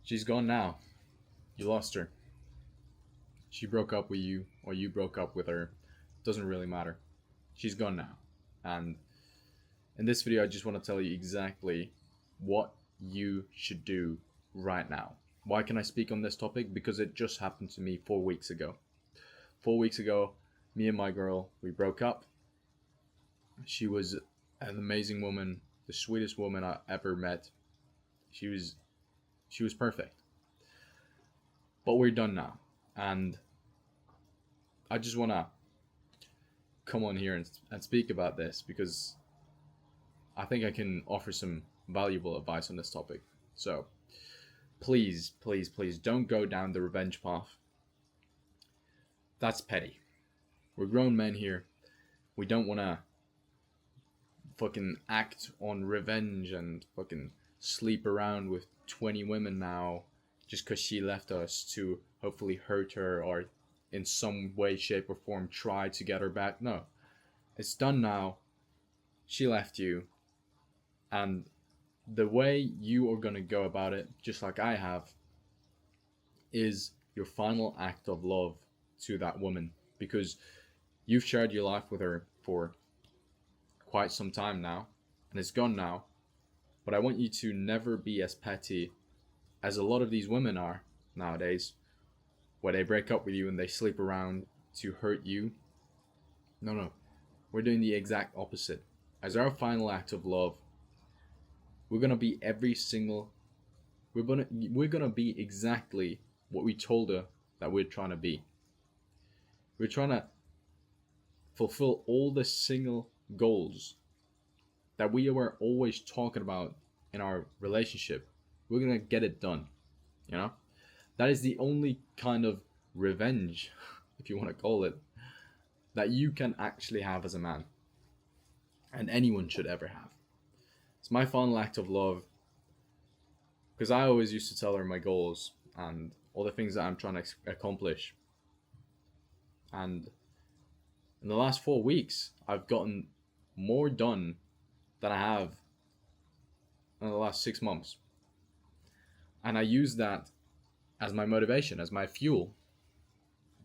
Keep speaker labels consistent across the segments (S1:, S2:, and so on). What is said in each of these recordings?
S1: She's gone now. You lost her. She broke up with you, or you broke up with her. Doesn't really matter. She's gone now. And in this video, I just want to tell you exactly what you should do right now. Why can I speak on this topic? Because it just happened to me 4 weeks ago. 4 weeks ago, me and my girl, we broke up. She was an amazing woman, the sweetest woman I ever met. She was perfect. But we're done now. And I just want to come on here and speak about this because I think I can offer some valuable advice on this topic. So please, please, please don't go down the revenge path. That's petty. We're grown men here. We don't want to fucking act on revenge and fucking sleep around with 20 women now just because she left us to hopefully hurt her or in some way, shape, or form try to get her back. No. It's done now. She left you. And the way you are going to go about it, just like I have, is your final act of love to that woman. Because you've shared your life with her for quite some time now. And it's gone now. But I want you to never be as petty as a lot of these women are nowadays, where they break up with you and they sleep around to hurt you. No. We're doing the exact opposite. As our final act of love, we're gonna be we're gonna be exactly what we told her that we're trying to be. We're trying to fulfill all the single goals that we were always talking about in our relationship. We're gonna get it done, That is the only kind of revenge, if you want to call it, that you can actually have as a man, and anyone should ever have. It's my final act of love, because I always used to tell her my goals and all the things that I'm trying to accomplish. And in the last 4 weeks, I've gotten more done than I have in the last 6 months. And I use that as my motivation, as my fuel.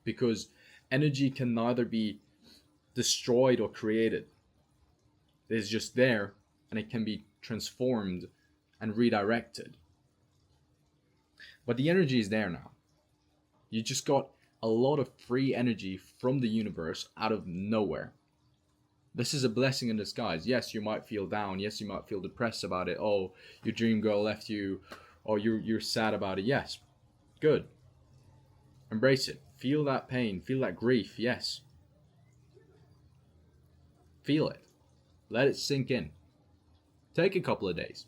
S1: Because energy can neither be destroyed or created. It is just there, and it can be transformed and redirected. But the energy is there now. You just got a lot of free energy from the universe out of nowhere. This is a blessing in disguise. Yes, you might feel down. Yes, you might feel depressed about it. Oh, your dream girl left you. Or you're sad about it. Yes, good. Embrace it. Feel that pain. Feel that grief. Yes. Feel it. Let it sink in. Take a couple of days.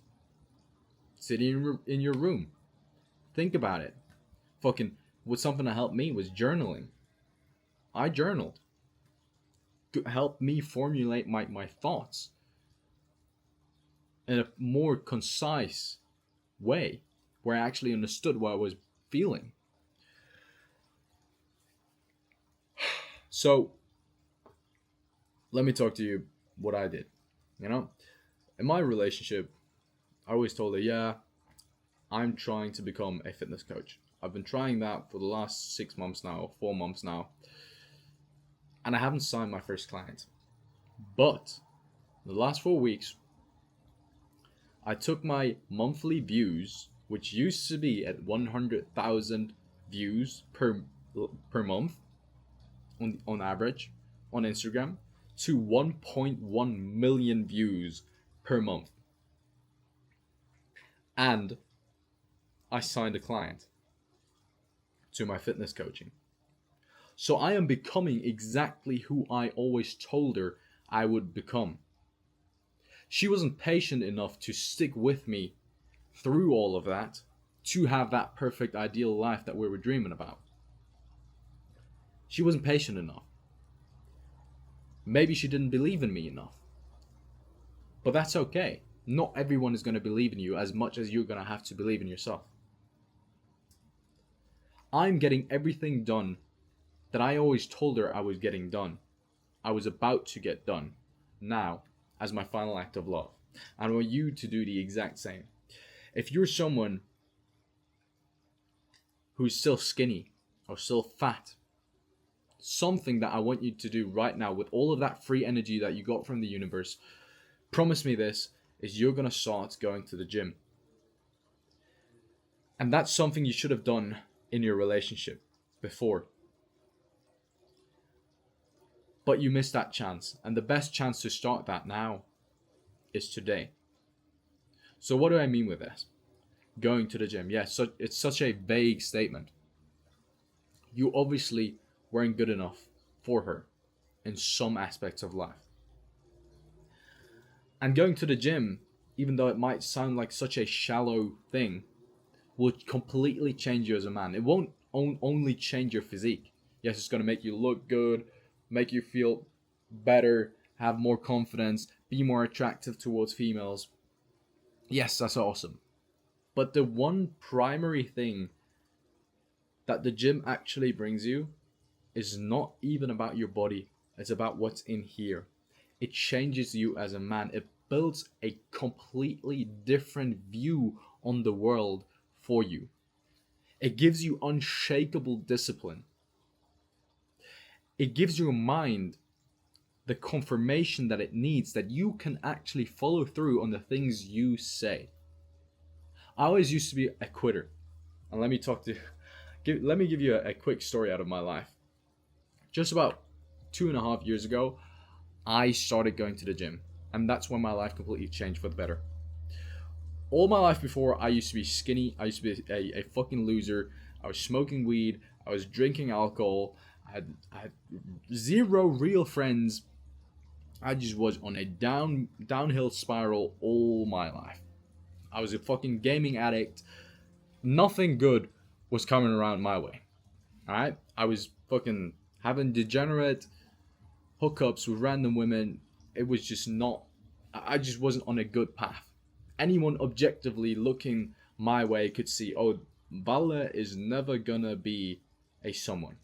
S1: Sit in your room. Think about it. Something that helped me was journaling. I journaled. Helped me formulate my thoughts in a more concise way, where I actually understood what I was feeling. So, let me talk to you what I did. In my relationship, I always told her, yeah, I'm trying to become a fitness coach. I've been trying that for the last 6 months now, or 4 months now. And I haven't signed my first client. But the last 4 weeks, I took my monthly views, which used to be at 100,000 views per month on average on Instagram, to 1.1 million views per month. And I signed a client to my fitness coaching. So I am becoming exactly who I always told her I would become. She wasn't patient enough to stick with me through all of that to have that perfect ideal life that we were dreaming about. She wasn't patient enough. Maybe she didn't believe in me enough. But that's okay. Not everyone is going to believe in you as much as you're going to have to believe in yourself. I'm getting everything done that I always told her I was getting done. I was about to get done now as my final act of love. I want you to do the exact same. If you're someone who's still skinny or still fat, something that I want you to do right now with all of that free energy that you got from the universe, promise me this, is you're going to start going to the gym. And that's something you should have done in your relationship before. But you missed that chance. And the best chance to start that now is today. So what do I mean with this? Going to the gym. Yeah, so it's such a vague statement. You obviously weren't good enough for her in some aspects of life. And going to the gym, even though it might sound like such a shallow thing, will completely change you as a man. It won't only change your physique. Yes, it's going to make you look good, make you feel better, have more confidence, be more attractive towards females. Yes, that's awesome. But the one primary thing that the gym actually brings you is not even about your body. It's about what's in here. It changes you as a man. It builds a completely different view on the world for you. It gives you unshakable discipline. It gives your mind the confirmation that it needs, that you can actually follow through on the things you say. I always used to be a quitter. And let me give you a quick story out of my life. Just about 2.5 years ago, I started going to the gym. And that's when my life completely changed for the better. All my life before, I used to be skinny. I used to be a fucking loser. I was smoking weed. I was drinking alcohol. I had zero real friends. I just was on a downhill spiral all my life. I was a fucking gaming addict. Nothing good was coming around my way. Alright? I was fucking having degenerate hookups with random women. It was just not... I just wasn't on a good path. Anyone objectively looking my way could see, oh, Valle is never gonna be a someone.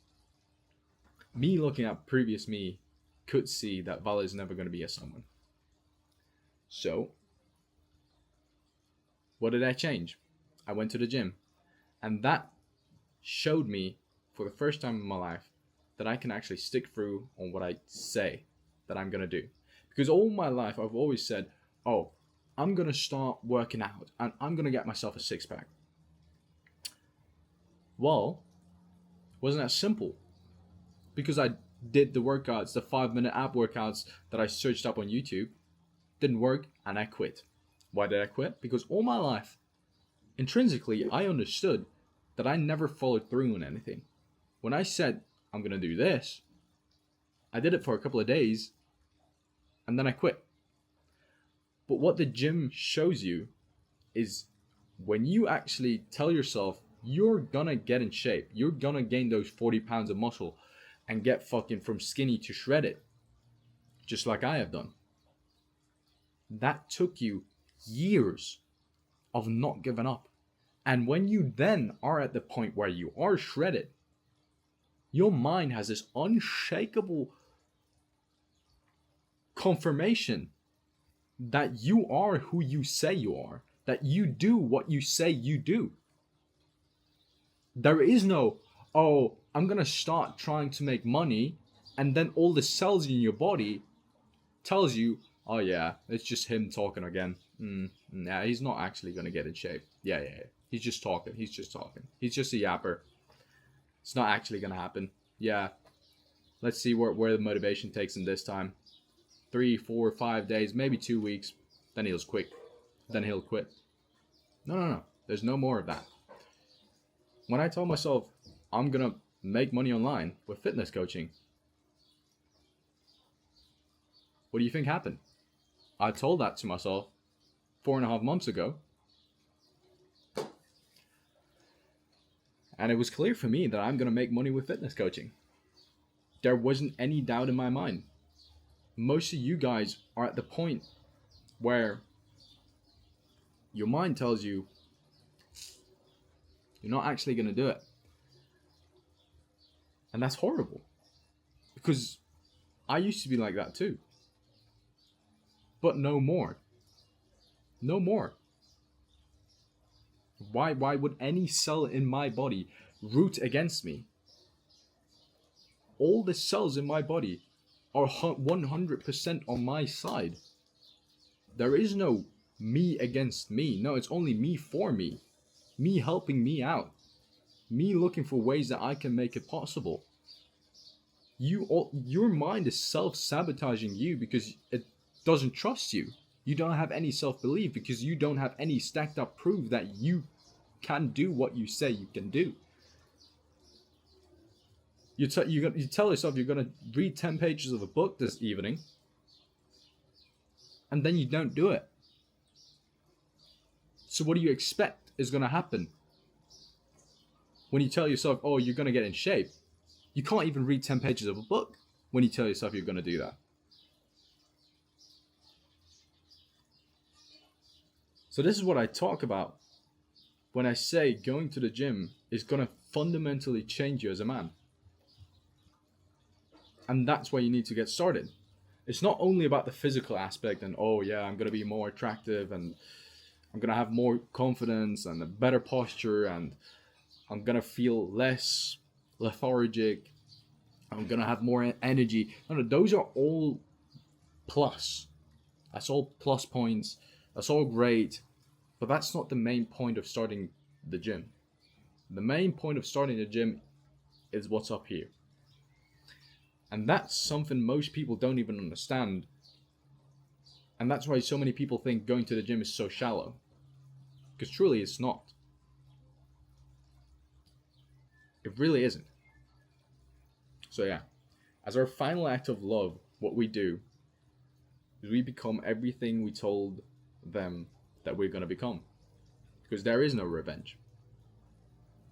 S1: Me looking at previous me could see that Valle is never gonna be a someone. So, what did I change? I went to the gym. And that showed me, for the first time in my life, that I can actually stick through on what I say that I'm gonna do. Because all my life, I've always said, oh, I'm going to start working out and I'm going to get myself a six-pack. Well, wasn't that simple? Because I did the workouts, the 5-minute ab workouts that I searched up on YouTube, didn't work, and I quit. Why did I quit? Because all my life, intrinsically, I understood that I never followed through on anything. When I said, I'm going to do this, I did it for a couple of days, and then I quit. But what the gym shows you is when you actually tell yourself you're gonna get in shape, you're gonna gain those 40 pounds of muscle and get fucking from skinny to shredded, just like I have done. That took you years of not giving up. And when you then are at the point where you are shredded, your mind has this unshakable confirmation that you are who you say you are, that you do what you say you do. There is no, oh, I'm going to start trying to make money, and then all the cells in your body tells you, oh yeah, it's just him talking again. Nah, he's not actually going to get in shape. Yeah. He's just talking. He's just a yapper. It's not actually going to happen. Yeah. Let's see where the motivation takes him this time. 3, 4, 5 days, maybe 2 weeks, then he'll quit. No. There's no more of that. When I told myself I'm gonna make money online with fitness coaching, what do you think happened? I told that to myself 4.5 months ago. And it was clear for me that I'm gonna make money with fitness coaching. There wasn't any doubt in my mind. Most of you guys are at the point where your mind tells you you're not actually going to do it. And that's horrible. Because I used to be like that too. But no more. No more. Why would any cell in my body root against me? All the cells in my body are 100% on my side. There is no me against me. No, it's only me for me. Me helping me out. Me looking for ways that I can make it possible. Your mind is self-sabotaging you because it doesn't trust you. You don't have any self-belief because you don't have any stacked up proof that you can do what you say you can do. You tell yourself you're going to read 10 pages of a book this evening, and then you don't do it. So what do you expect is going to happen? When you tell yourself, oh, you're going to get in shape, you can't even read 10 pages of a book when you tell yourself you're going to do that. So this is what I talk about when I say going to the gym is going to fundamentally change you as a man. And that's why you need to get started. It's not only about the physical aspect and, oh yeah, I'm going to be more attractive and I'm going to have more confidence and a better posture and I'm going to feel less lethargic. I'm going to have more energy. No, those are all plus. That's all plus points. That's all great. But that's not the main point of starting the gym. The main point of starting the gym is what's up here. And that's something most people don't even understand. And that's why so many people think going to the gym is so shallow. Because truly it's not. It really isn't. So yeah, as our final act of love, what we do is we become everything we told them that we're going to become. Because there is no revenge.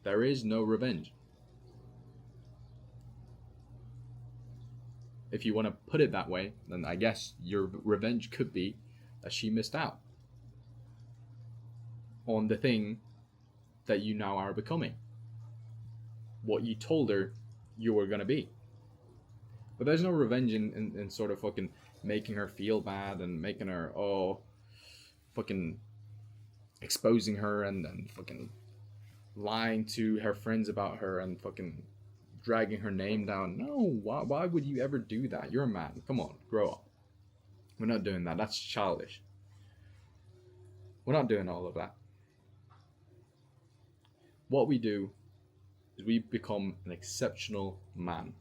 S1: There is no revenge. If you want to put it that way, then I guess your revenge could be that she missed out on the thing that you now are becoming. What you told her you were going to be. But there's no revenge in sort of fucking making her feel bad and making her, fucking exposing her and then fucking lying to her friends about her and fucking dragging her name down. No, why would you ever do that? You're a man. Come on, grow up. We're not doing that. That's childish. We're not doing all of that. What we do is we become an exceptional man.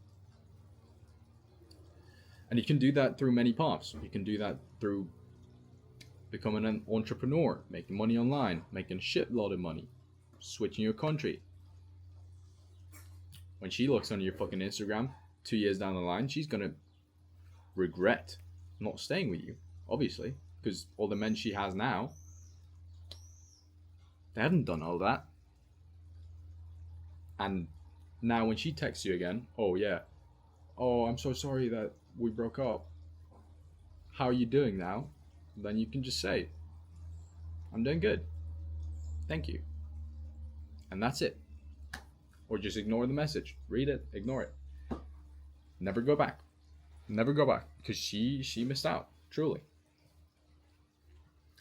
S1: And you can do that through many paths. You can do that through becoming an entrepreneur, making money online, making a shitload of money, switching your country. When she looks on your fucking Instagram 2 years down the line, she's going to regret not staying with you, obviously, because all the men she has now, they haven't done all that. And now when she texts you again, oh yeah, oh, I'm so sorry that we broke up. How are you doing now? Then you can just say, I'm doing good. Thank you. And that's it. Or just ignore the message. Read it, ignore it. Never go back. Never go back. Because she missed out, truly.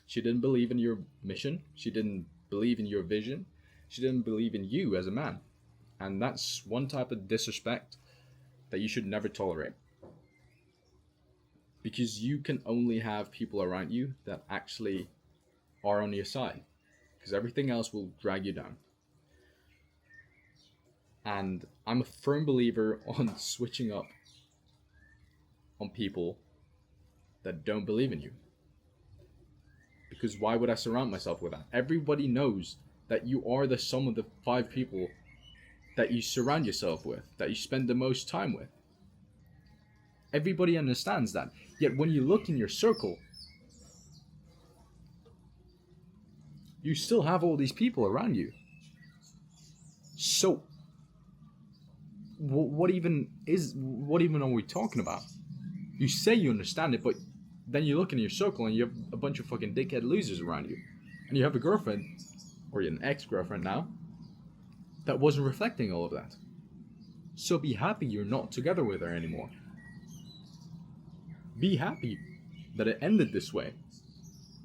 S1: She didn't believe in your mission. She didn't believe in your vision. She didn't believe in you as a man. And that's one type of disrespect that you should never tolerate. Because you can only have people around you that actually are on your side. Because everything else will drag you down. And I'm a firm believer on switching up on people that don't believe in you. Because why would I surround myself with that? Everybody knows that you are the sum of the 5 people that you surround yourself with, that you spend the most time with. Everybody understands that. Yet when you look in your circle, you still have all these people around you. So what even are we talking about? You say you understand it, but then you look in your circle and you have a bunch of fucking dickhead losers around you. And you have a girlfriend, or an ex-girlfriend now, that wasn't reflecting all of that. So be happy you're not together with her anymore. Be happy that it ended this way.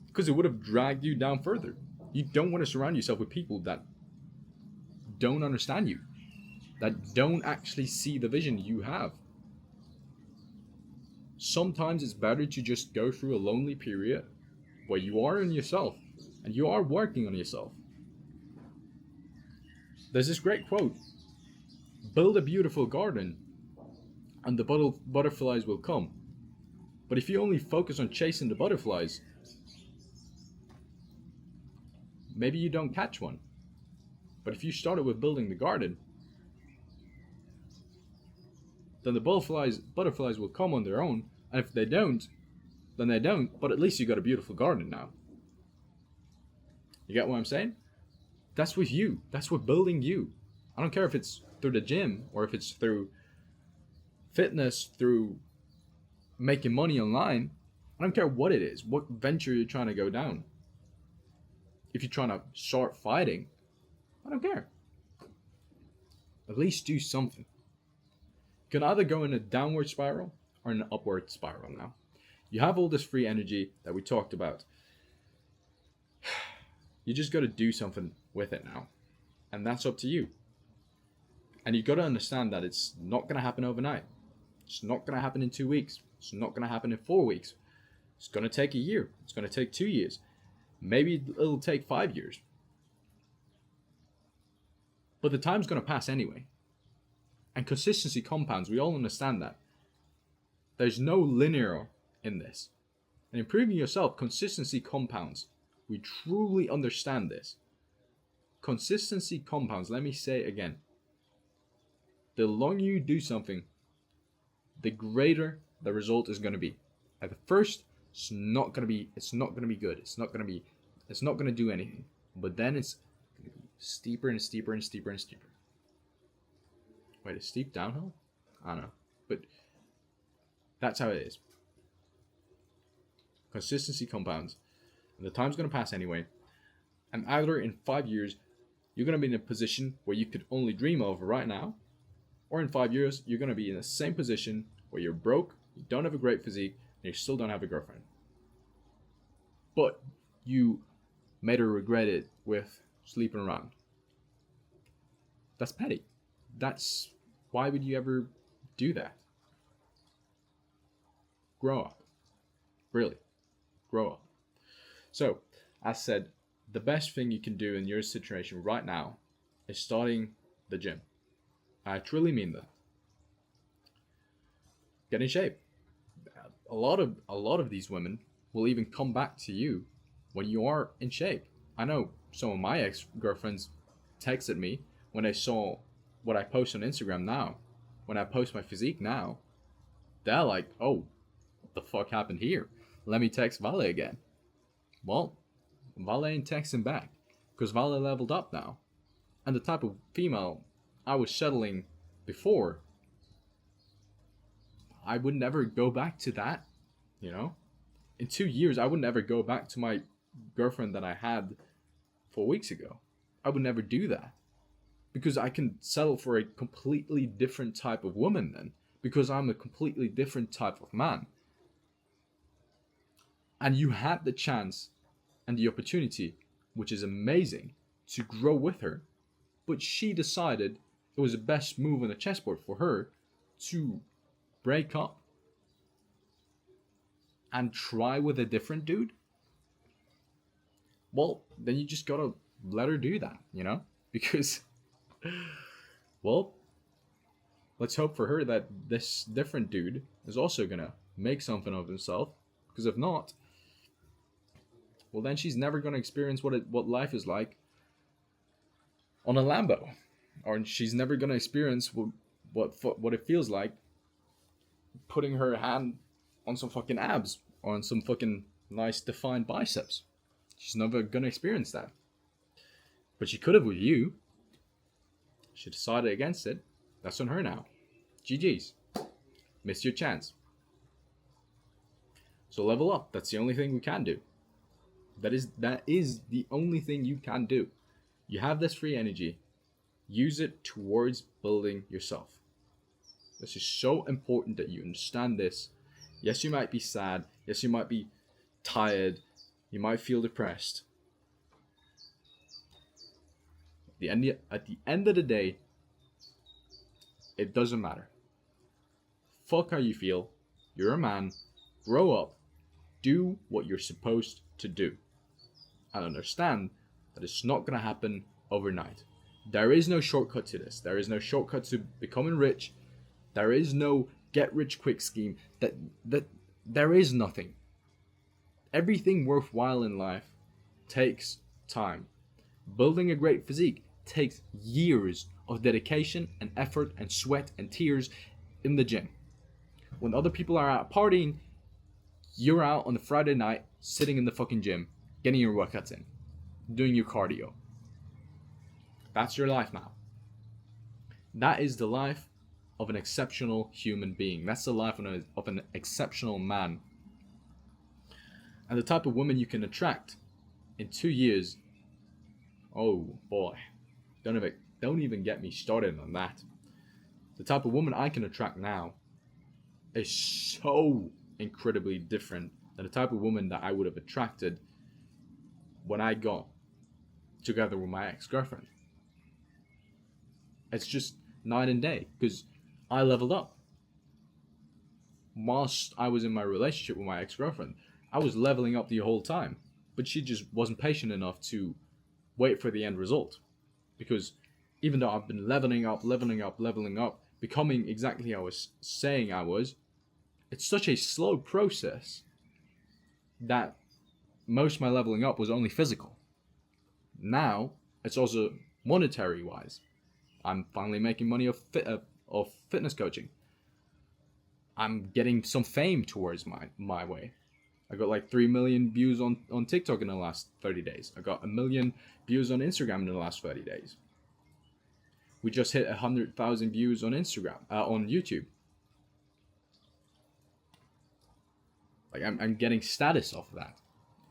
S1: Because it would have dragged you down further. You don't want to surround yourself with people that don't understand you, that don't actually see the vision you have. Sometimes it's better to just go through a lonely period where you are in yourself and you are working on yourself. There's this great quote: build a beautiful garden and the butterflies will come. But if you only focus on chasing the butterflies, maybe you don't catch one. But if you started with building the garden, then the butterflies will come on their own. And if they don't, then they don't. But at least you got a beautiful garden now. You get what I'm saying? That's with you. That's with building you. I don't care if it's through the gym or if it's through fitness, through making money online. I don't care what it is, what venture you're trying to go down. If you're trying to start fighting, I don't care. At least do something. You can either go in a downward spiral or an upward spiral now. You have all this free energy that we talked about. You just got to do something with it now. And that's up to you. And you got to understand that it's not going to happen overnight. It's not going to happen in 2 weeks. It's not going to happen in 4 weeks. It's going to take a year. It's going to take 2 years. Maybe it'll take 5 years. But the time's going to pass anyway. And consistency compounds. We all understand that. There's no linear in this. And improving yourself, consistency compounds. We truly understand this. Consistency compounds. Let me say it again. The longer you do something, the greater the result is going to be. At first, it's not going to be good. It's not going to do anything. But then it's going to be steeper and steeper and steeper and steeper. Wait, a steep downhill? I don't know. But that's how it is. Consistency compounds. And the time's going to pass anyway. And either in 5 years, you're going to be in a position where you could only dream of right now. Or in 5 years, you're going to be in the same position where you're broke, you don't have a great physique, and you still don't have a girlfriend. But you made her regret it with sleeping around. That's petty. Why would you ever do that? Grow up. Really. Grow up. So, as said, the best thing you can do in your situation right now is starting the gym. I truly mean that. Get in shape. A lot of these women will even come back to you when you are in shape. I know some of my ex-girlfriends texted me when they saw what I post on Instagram now. When I post my physique now, they're like, oh, what the fuck happened here? Let me text Vale again. Well, Vale ain't texting back because Vale leveled up now. And the type of female I was settling before, I would never go back to that, you know? In 2 years, I would never go back to my girlfriend that I had 4 weeks ago. I would never do that. Because I can settle for a completely different type of woman then. Because I'm a completely different type of man. And you had the chance and the opportunity, which is amazing, to grow with her. But she decided it was the best move on the chessboard for her to break up and try with a different dude. Well, then you just gotta let her do that, you know? Because, well, let's hope for her that this different dude is also gonna make something of himself. Because if not, well, then she's never gonna experience what life is like on a Lambo. Or she's never gonna experience what it feels like putting her hand on some fucking abs or on some fucking nice defined biceps. She's never gonna experience that. But she could have with you. She decided against it. That's on her now. GG's. Missed your chance. So level up. That's the only thing we can do. That is the only thing you can do. You have this free energy. Use it towards building yourself. This is so important that you understand this. Yes, you might be sad. Yes, you might be tired. You might feel depressed. At the end of the day, it doesn't matter. Fuck how you feel. You're a man. Grow up. Do what you're supposed to do. And understand that it's not going to happen overnight. There is no shortcut to this. There is no shortcut to becoming rich. There is no get rich quick scheme. That there is nothing. Everything worthwhile in life takes time. Building a great physique takes years of dedication and effort and sweat and tears in the gym. When other people are out partying, you're out on the Friday night, sitting in the fucking gym, getting your workouts in, doing your cardio. That's your life now. That is the life of an exceptional human being. That's the life of an exceptional man. And the type of woman you can attract in 2 years, oh boy, don't even get me started on that. The type of woman I can attract now is so incredibly different than the type of woman that I would have attracted when I got together with my ex-girlfriend. It's just night and day, because I leveled up. Whilst I was in my relationship with my ex-girlfriend, I was leveling up the whole time, but she just wasn't patient enough to wait for the end result. Because even though I've been leveling up, becoming exactly how I was saying I was, it's such a slow process that most of my leveling up was only physical. Now, it's also monetary wise. I'm finally making money off fitness coaching. I'm getting some fame towards my way. I got like 3 million views on TikTok in the last 30 days. I got 1 million views on Instagram in the last 30 days. We just hit 100,000 views on on YouTube. Like I'm getting status off of that.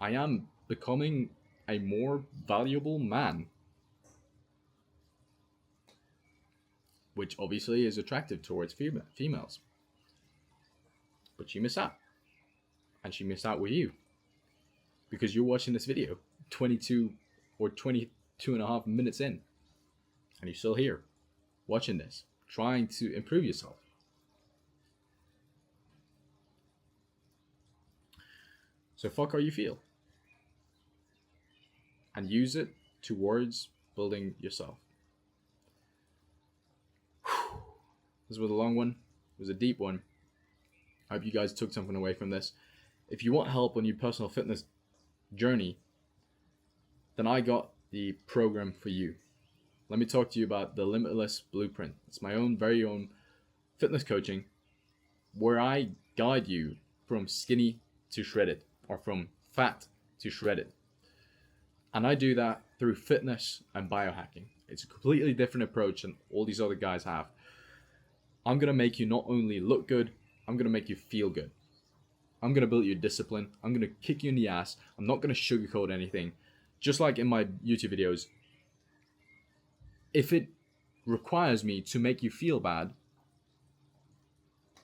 S1: I am becoming a more valuable man. Which obviously is attractive towards females. But she missed out. And she missed out with you. Because you're watching this video 22 or 22 and a half minutes in. And you're still here, watching this, trying to improve yourself. So fuck how you feel. And use it towards building yourself. This was a long one. It was a deep one. I hope you guys took something away from this. If you want help on your personal fitness journey, then I got the program for you. Let me talk to you about the Limitless Blueprint. It's my very own fitness coaching where I guide you from skinny to shredded, or from fat to shredded. And I do that through fitness and biohacking. It's a completely different approach than all these other guys have. I'm going to make you not only look good, I'm going to make you feel good. I'm going to build your discipline. I'm going to kick you in the ass. I'm not going to sugarcoat anything. Just like in my YouTube videos, if it requires me to make you feel bad,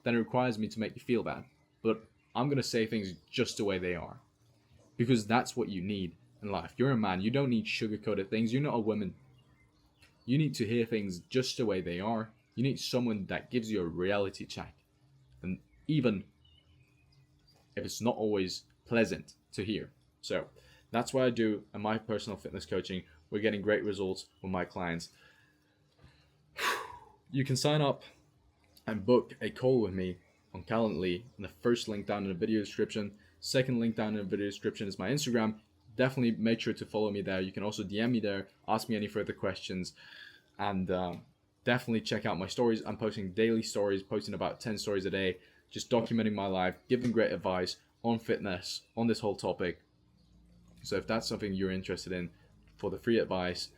S1: then it requires me to make you feel bad. But I'm going to say things just the way they are. Because that's what you need in life. You're a man. You don't need sugar-coated things. You're not a woman. You need to hear things just the way they are. You need someone that gives you a reality check. And even if it's not always pleasant to hear. So that's what I do in my personal fitness coaching. We're getting great results with my clients. You can sign up and book a call with me on Calendly in the first link down in the video description. Second link down in the video description is my Instagram. Definitely make sure to follow me there. You can also DM me there, ask me any further questions, and definitely check out my stories. I'm posting daily stories, posting about 10 stories a day, just documenting my life, giving great advice on fitness, on this whole topic. So if that's something you're interested in, for the free advice,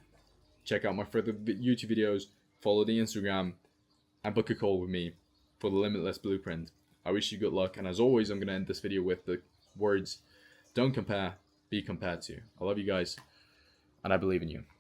S1: check out my further YouTube videos, follow the Instagram, and book a call with me for the Limitless Blueprint. I wish you good luck, and as always, I'm going to end this video with the words, don't compare, be compared to. I love you guys, and I believe in you.